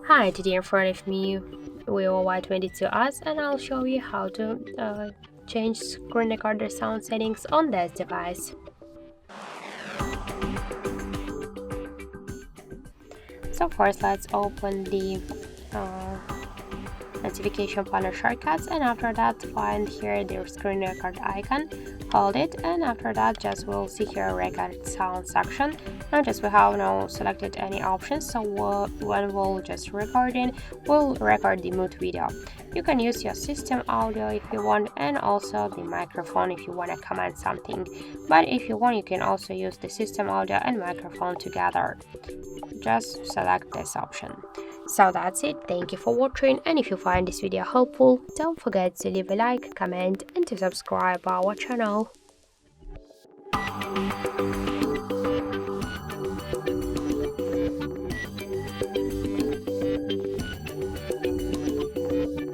Hi, today in front of me VIVO Y22S, and I'll show you how to change screen recorder sound settings on this device. So first let's open the uh, notification panel shortcuts, and after that find here the screen record icon, hold it, and after that just we'll see here record sound section. Notice we have now selected any options, so when we'll just recording, we'll record the mute video. You can use your system audio if you want, and also the microphone if you want to command something, but if you want you can also use the system audio and microphone together. Just select this option. So that's it, thank you for watching, and if you find this video helpful, don't forget to leave a like, comment and to subscribe our channel.